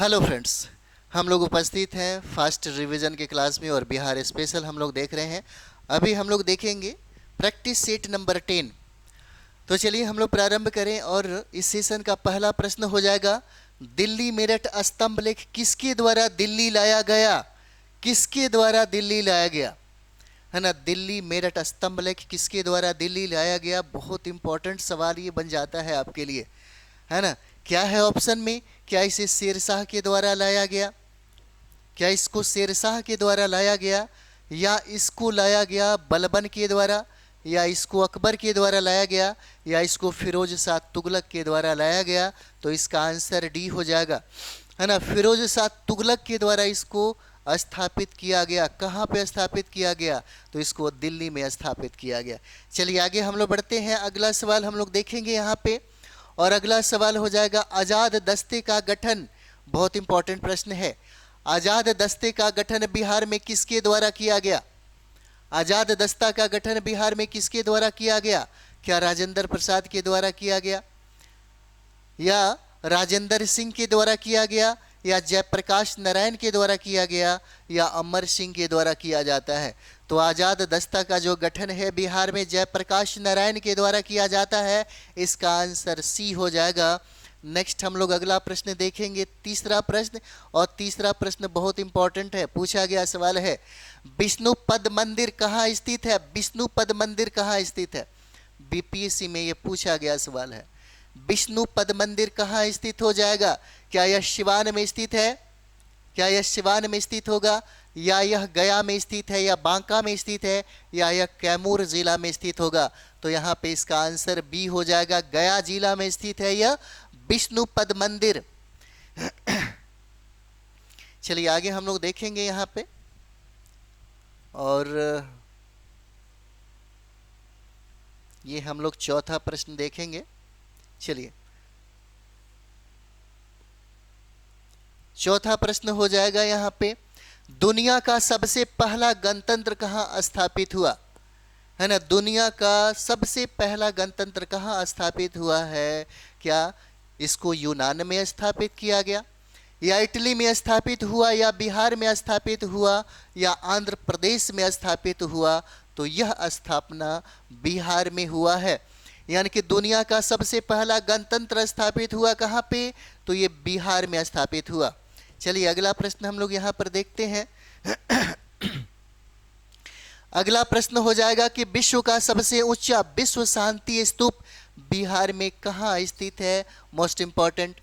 Hello friends, हम लोग उपस्थित हैं फास्ट रिवीजन के क्लास में और बिहार स्पेशल हम लोग देख रहे हैं। अभी हम लोग देखेंगे प्रैक्टिस सेट नंबर 10। तो चलिए हम लोग प्रारंभ करें और इस सेशन का पहला प्रश्न हो जाएगा, दिल्ली मेरठ स्तंभ लेख किसके द्वारा दिल्ली लाया गया? किसके द्वारा दिल्ली लाया गया, है ना? दिल्ली मेरठ स्तंभ लेख किसके द्वारा दिल्ली लाया गया? बहुत इंपॉर्टेंट सवाल ये बन जाता है आपके लिए, है ना? क्या है ऑप्शन में? क्या इसे शेरशाह के द्वारा लाया गया? क्या इसको शेरशाह के द्वारा लाया गया, या इसको लाया गया बलबन के द्वारा, या इसको अकबर के द्वारा लाया गया, या इसको फिरोज शाह तुगलक के द्वारा लाया गया? तो इसका आंसर डी हो जाएगा, है ना? फिरोज शाह तुगलक के द्वारा इसको स्थापित किया गया। कहाँ पे स्थापित किया गया? तो इसको दिल्ली में स्थापित किया गया। चलिए आगे हम लोग बढ़ते हैं, अगला सवाल हम लोग देखेंगे यहाँ पे, और अगला सवाल हो जाएगा आज़ाद दस्ते का गठन। बहुत इंपॉर्टेंट प्रश्न है। आज़ाद दस्ते का गठन बिहार में किसके द्वारा किया गया? आज़ाद दस्ता का गठन बिहार में किसके द्वारा किया गया? क्या राजेंद्र प्रसाद के द्वारा किया गया, या राजेंद्र सिंह के द्वारा किया गया, या जयप्रकाश नारायण के द्वारा किया गया, या अमर सिंह के द्वारा किया जाता है? तो आज़ाद दस्ता का जो गठन है बिहार में जयप्रकाश नारायण के द्वारा किया जाता है। इसका आंसर सी हो जाएगा। नेक्स्ट हम लोग अगला प्रश्न देखेंगे, तीसरा प्रश्न, और तीसरा प्रश्न बहुत इंपॉर्टेंट है। पूछा गया सवाल है, विष्णु पद मंदिर कहाँ स्थित है? विष्णु पद मंदिर कहाँ स्थित है? बीपीएससी में ये पूछा गया सवाल है। विष्णु पद मंदिर कहाँ स्थित हो जाएगा? क्या यह सिवान में स्थित है? क्या यह सिवान में स्थित होगा, या यह गया में स्थित है, या बांका में स्थित है, या यह कैमूर जिला में स्थित होगा? तो यहाँ पे इसका आंसर बी हो जाएगा, गया जिला में स्थित है यह विष्णु पद मंदिर। चलिए आगे हम लोग देखेंगे यहाँ पे, और ये हम लोग चौथा प्रश्न देखेंगे। चलिए चौथा प्रश्न हो जाएगा यहाँ पे, दुनिया का सबसे पहला गणतंत्र कहाँ स्थापित हुआ? है ना? दुनिया का सबसे पहला गणतंत्र कहाँ स्थापित हुआ है? क्या इसको यूनान में स्थापित किया गया, या इटली में स्थापित हुआ, या बिहार में स्थापित हुआ, या आंध्र प्रदेश में स्थापित हुआ? तो यह स्थापना बिहार में हुआ है। यानी कि दुनिया का सबसे पहला गणतंत्र स्थापित हुआ कहाँ पे? तो ये बिहार में स्थापित हुआ। चलिए अगला प्रश्न हम लोग यहाँ पर देखते हैं। अगला प्रश्न हो जाएगा कि विश्व का सबसे ऊंचा विश्व शांति स्तूप बिहार में कहाँ स्थित है? मोस्ट इंपॉर्टेंट,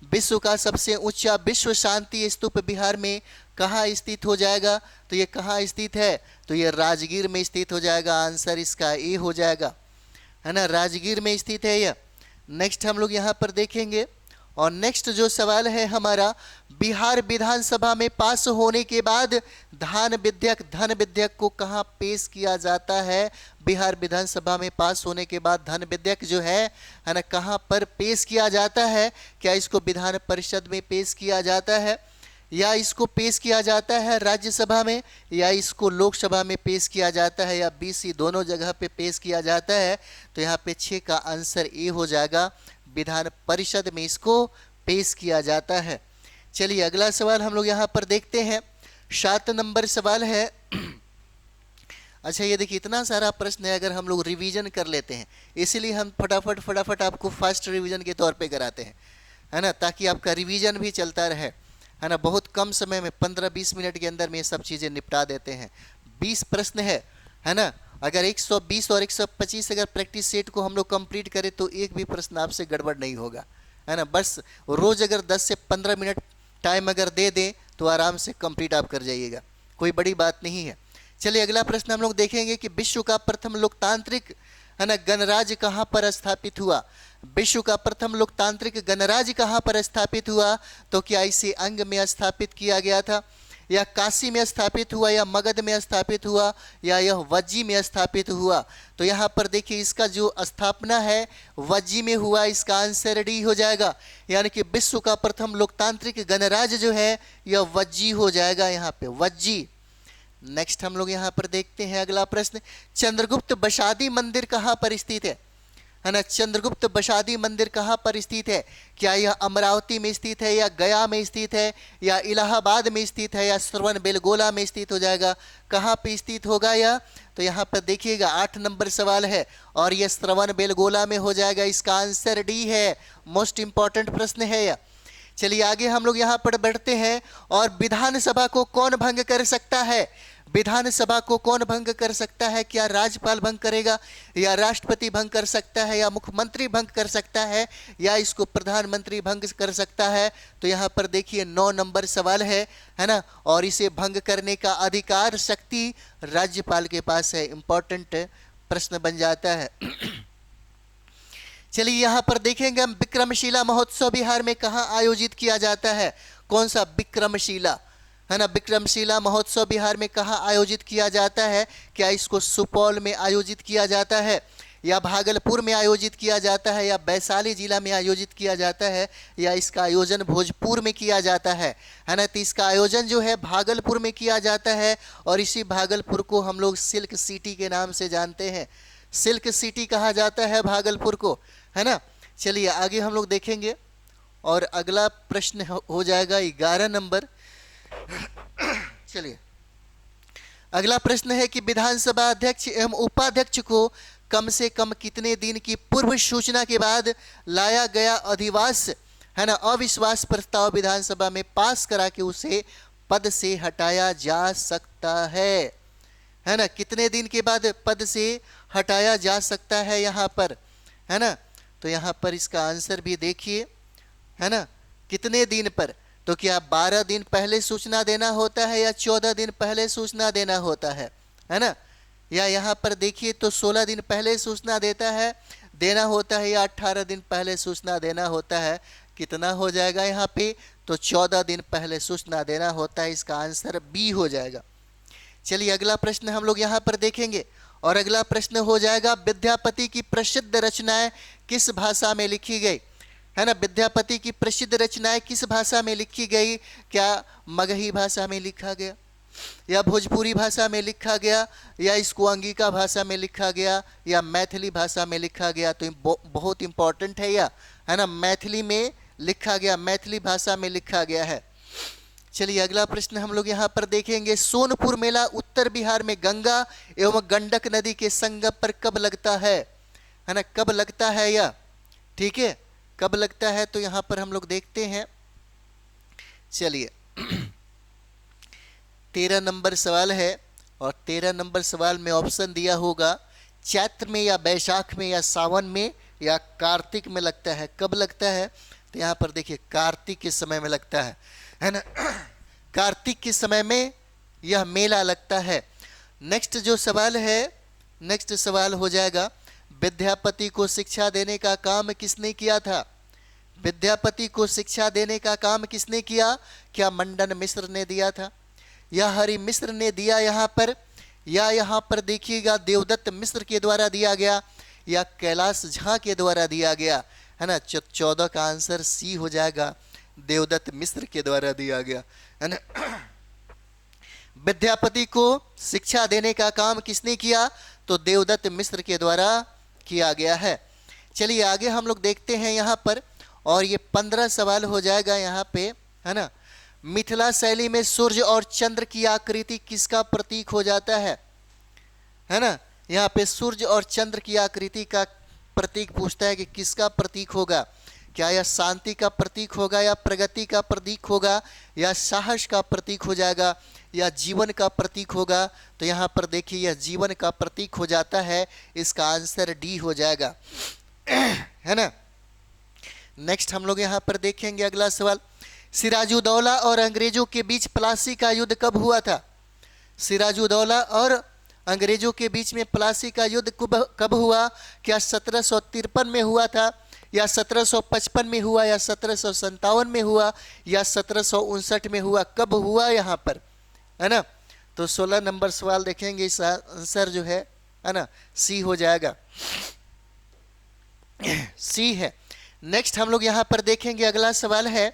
विश्व का सबसे ऊंचा विश्व शांति स्तूप बिहार में कहाँ स्थित हो जाएगा? तो ये कहाँ स्थित है? तो ये राजगीर में स्थित हो जाएगा। आंसर इसका ए हो जाएगा, है ना? राजगीर में स्थित है यह। नेक्स्ट हम लोग यहाँ पर देखेंगे, और नेक्स्ट जो सवाल है हमारा, बिहार विधानसभा में पास होने के बाद धन विधेयक को कहाँ पेश किया जाता है? बिहार विधानसभा में पास होने के बाद धन विधेयक जो है ना, कहाँ पर पेश किया जाता है? क्या इसको विधान परिषद में पेश किया जाता है, या इसको पेश किया जाता है राज्यसभा में, या इसको लोकसभा में पेश किया जाता है, या बीसी दोनों जगह पे पेश किया जाता है? तो यहाँ पे 6 का आंसर ए हो जाएगा, विधान परिषद में इसको पेश किया जाता है। चलिए अगला सवाल हम लोग यहाँ पर देखते हैं, 7 नंबर सवाल है। अच्छा ये देखिए, इतना सारा प्रश्न है, अगर हम लोग रिवीजन कर लेते हैं, इसीलिए हम फटाफट आपको फास्ट रिवीजन के तौर पे कराते हैं, है ना? ताकि आपका रिवीजन भी चलता रहे, है ना? बहुत कम समय में 15-20 मिनट के अंदर में ये सब चीज़ें निपटा देते हैं। 20 प्रश्न है ना? अगर 120 और 125 अगर प्रैक्टिस सेट को हम लोग कंप्लीट करें तो एक भी प्रश्न आपसे गड़बड़ नहीं होगा, है ना? बस रोज अगर 10 से 15 मिनट टाइम अगर दे दें तो आराम से कंप्लीट आप कर जाइएगा, कोई बड़ी बात नहीं है। चलिए अगला प्रश्न हम लोग देखेंगे कि विश्व का प्रथम लोकतांत्रिक, है ना, गणराज्य कहाँ पर स्थापित हुआ? विश्व का प्रथम लोकतांत्रिक गणराज्य कहाँ पर स्थापित हुआ? तो क्या इसे अंग में स्थापित किया गया था, या काशी में स्थापित हुआ, या मगध में स्थापित हुआ, या यह वज्जी में स्थापित हुआ? तो यहाँ पर देखिए, इसका जो स्थापना है वज्जी में हुआ। इसका आंसर डी हो जाएगा, यानी कि विश्व का प्रथम लोकतांत्रिक गणराज्य जो है यह वज्जी हो जाएगा, यहाँ पे वज्जी। नेक्स्ट हम लोग यहाँ पर देखते हैं अगला प्रश्न, चंद्रगुप्त बसादी मंदिर कहाँ पर स्थित है? है ना। चंद्रगुप्त बशादी मंदिर कहाँ पर स्थित है? क्या यह अमरावती में स्थित है, या गया में स्थित है, या इलाहाबाद में स्थित है, या श्रवण बेलगोला में स्थित हो जाएगा? कहाँ पे स्थित होगा यह? तो यहाँ पर देखिएगा 8 नंबर सवाल है और यह श्रवण बेलगोला में हो जाएगा। इसका आंसर डी है। मोस्ट इंपॉर्टेंट प्रश्न है यह। चलिए आगे हम लोग यहाँ पर बढ़ते हैं। और विधानसभा को कौन भंग कर सकता है? विधानसभा को कौन भंग कर सकता है? क्या राज्यपाल भंग करेगा, या राष्ट्रपति भंग कर सकता है, या मुख्यमंत्री भंग कर सकता है, या इसको प्रधानमंत्री भंग कर सकता है? तो यहाँ पर देखिए 9 नंबर सवाल है ना। और इसे भंग करने का अधिकार शक्ति राज्यपाल के पास है। इंपॉर्टेंट प्रश्न बन जाता है। चलिए यहाँ पर देखेंगे हम, विक्रमशिला महोत्सव बिहार में कहाँ आयोजित किया जाता है? कौन सा विक्रमशिला, है ना। विक्रमशिला महोत्सव बिहार में कहाँ आयोजित किया जाता है? क्या इसको सुपौल में आयोजित किया जाता है, या भागलपुर में आयोजित किया जाता है, या वैशाली जिला में आयोजित किया जाता है, या इसका आयोजन भोजपुर में किया जाता है ना। तो इसका आयोजन जो है भागलपुर में किया जाता है। और इसी भागलपुर को हम लोग सिल्क सिटी के नाम से जानते हैं। सिल्क सिटी कहा जाता है भागलपुर को, है ना। चलिए आगे हम लोग देखेंगे और अगला प्रश्न हो जाएगा 11 नंबर। चलिए अगला प्रश्न है कि विधानसभा अध्यक्ष एवं उपाध्यक्ष को कम से कम कितने दिन की पूर्व सूचना के बाद लाया गया अधिवास, है ना, अविश्वास प्रस्ताव विधानसभा में पास करा के उसे पद से हटाया जा सकता है ना। कितने दिन के बाद पद से हटाया जा सकता है यहाँ पर, है ना। तो यहाँ पर इसका आंसर भी देखिए, है ना। कितने दिन पर? तो क्या 12 दिन पहले सूचना देना होता है, या 14 दिन पहले सूचना देना होता है ना। या यहाँ पर देखिए तो 16 दिन पहले सूचना देना होता है, या 18 दिन पहले सूचना देना होता है। कितना हो जाएगा यहाँ पे? तो 14 दिन पहले सूचना देना होता है। इसका आंसर बी हो जाएगा। चलिए अगला प्रश्न हम लोग यहाँ पर देखेंगे और अगला प्रश्न हो जाएगा, विद्यापति की प्रसिद्ध रचनाएं किस भाषा में लिखी गई, है ना। विद्यापति की प्रसिद्ध रचनाएं किस भाषा में लिखी गई? क्या मगही भाषा में लिखा गया, या भोजपुरी भाषा में लिखा गया, या इसको अंगिका भाषा में लिखा गया, या मैथिली भाषा में लिखा गया? तो बहुत इंपॉर्टेंट है यह, है ना। मैथिली में लिखा गया, मैथिली भाषा में लिखा गया है। चलिए अगला प्रश्न हम लोग यहाँ पर देखेंगे, सोनपुर मेला उत्तर बिहार में गंगा एवं गंडक नदी के संगम पर कब लगता है ना। कब लगता है यह? ठीक है, कब लगता है? तो यहाँ पर हम लोग देखते हैं। चलिए 13 नंबर सवाल है और 13 नंबर सवाल में ऑप्शन दिया होगा, चैत्र में, या बैसाख में, या सावन में, या कार्तिक में लगता है। कब लगता है? तो यहाँ पर देखिए कार्तिक के समय में लगता है ना। कार्तिक के समय में यह मेला लगता है। नेक्स्ट जो सवाल है, नेक्स्ट सवाल हो जाएगा, विद्यापति को शिक्षा देने का काम किसने किया था? विद्यापति को शिक्षा देने का काम किसने किया? क्या मंडन मिश्र ने दिया था, या हरि मिश्र ने दिया यहाँ पर, या यहाँ पर देखिएगा देवदत्त मिश्र के द्वारा दिया गया, या कैलाश झा के द्वारा दिया गया, है ना। 14 का आंसर सी हो जाएगा, देवदत्त मिश्र के द्वारा दिया गया, है ना। विद्यापति को शिक्षा देने का काम किसने किया? तो देवदत्त मिश्र के द्वारा किया गया है। चलिए आगे हम लोग देखते हैं यहाँ पर, और ये 15 सवाल हो जाएगा यहाँ पे, है ना। मिथिला शैली में सूर्य और चंद्र की आकृति किसका प्रतीक हो जाता है ना। यहाँ पे सूर्य और चंद्र की आकृति का प्रतीक पूछता है कि किसका प्रतीक होगा। क्या यह शांति का प्रतीक होगा, या प्रगति का प्रतीक होगा, या साहस का प्रतीक हो जाएगा, या जीवन का प्रतीक होगा? तो यहाँ पर देखिए यह जीवन का प्रतीक हो जाता है। इसका आंसर डी हो जाएगा, है ना। नेक्स्ट हम लोग यहाँ पर देखेंगे अगला सवाल, सिराजुद्दौला और अंग्रेजों के बीच प्लासी का युद्ध कब हुआ था? सिराजुद्दौला और अंग्रेजों के बीच में प्लासी का युद्ध कब हुआ? क्या 1753 में हुआ था, या 1755 में हुआ, या 1757 में हुआ, या 1759 में हुआ? कब हुआ यहाँ पर, है ना। तो 16 नंबर सवाल देखेंगे, इस आंसर जो है ना सी हो जाएगा, सी है। नेक्स्ट हम लोग यहाँ पर देखेंगे अगला सवाल है,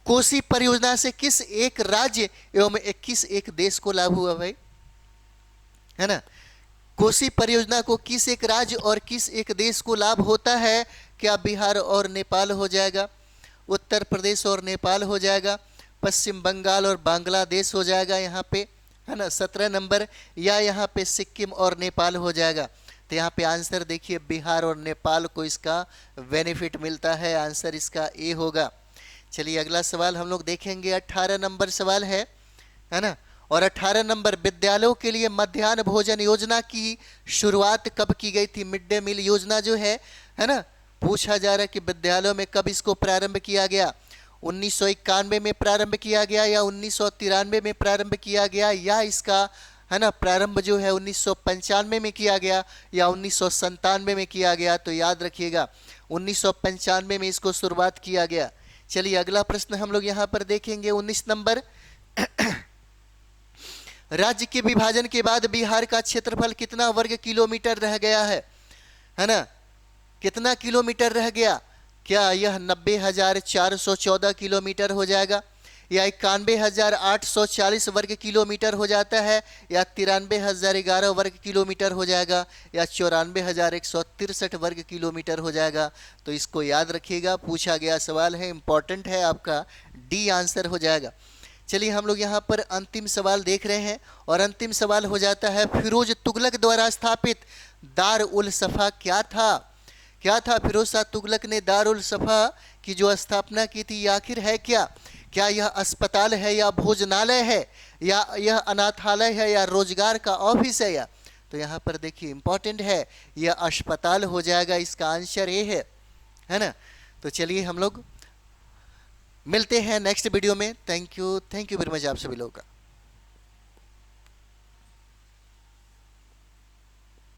कोसी परियोजना से किस एक राज्य एवं किस एक देश को लाभ हुआ भाई, है ना। कोसी परियोजना को किस एक राज्य और किस एक देश को लाभ होता है? क्या बिहार और नेपाल हो जाएगा, उत्तर प्रदेश और नेपाल हो जाएगा, पश्चिम बंगाल और बांग्लादेश हो जाएगा यहाँ पे, है ना 17 नंबर, या यहाँ पे सिक्किम और नेपाल हो जाएगा? तो यहाँ पे आंसर देखिए बिहार और नेपाल को इसका बेनिफिट मिलता है, आंसर इसका ए होगा। चलिए अगला सवाल हम लोग देखेंगे, 18 नंबर सवाल है ना। और 18 नंबर, विद्यालयों के लिए मध्याह्न भोजन योजना की शुरुआत कब की गई थी? मिड डे मील योजना जो है ना, पूछा जा रहा है कि विद्यालयों में कब इसको प्रारंभ किया गया? 1991 में प्रारंभ किया गया, या 1993 में प्रारंभ किया गया, या इसका है ना प्रारंभ जो है 1995 में किया गया, या 1997 में किया गया? तो याद रखिएगा 1995 में इसको शुरुआत किया गया। चलिए अगला प्रश्न हम लोग यहाँ पर देखेंगे, 19 नंबर। राज्य के विभाजन के बाद बिहार का क्षेत्रफल कितना वर्ग किलोमीटर रह गया है ना? कितना किलोमीटर रह गया? क्या यह 90,414 किलोमीटर हो जाएगा, या 91,840 वर्ग किलोमीटर हो जाता है, या 93,011 वर्ग किलोमीटर हो जाएगा, या 94,163 वर्ग किलोमीटर हो जाएगा? तो इसको याद रखिएगा, पूछा गया सवाल है, इंपॉर्टेंट है, आपका डी आंसर हो जाएगा। चलिए हम लोग यहाँ पर अंतिम सवाल देख रहे हैं, और अंतिम सवाल हो जाता है, फिरोज तुगलक द्वारा स्थापित दार उल सफ़ा क्या था? क्या था? फिरोज शाह तुगलक ने दार उल सफ़ा की जो स्थापना की थी, आखिर है क्या? क्या यह अस्पताल है, या भोजनालय है, या यह अनाथालय है, या रोजगार का ऑफिस है? या तो यहाँ पर देखिए इंपॉर्टेंट है, यह अस्पताल हो जाएगा, इसका आंसर ये है ना। तो चलिए हम लोग मिलते हैं नेक्स्ट वीडियो में। थैंक यू वेरी मच आप सभी लोगों का।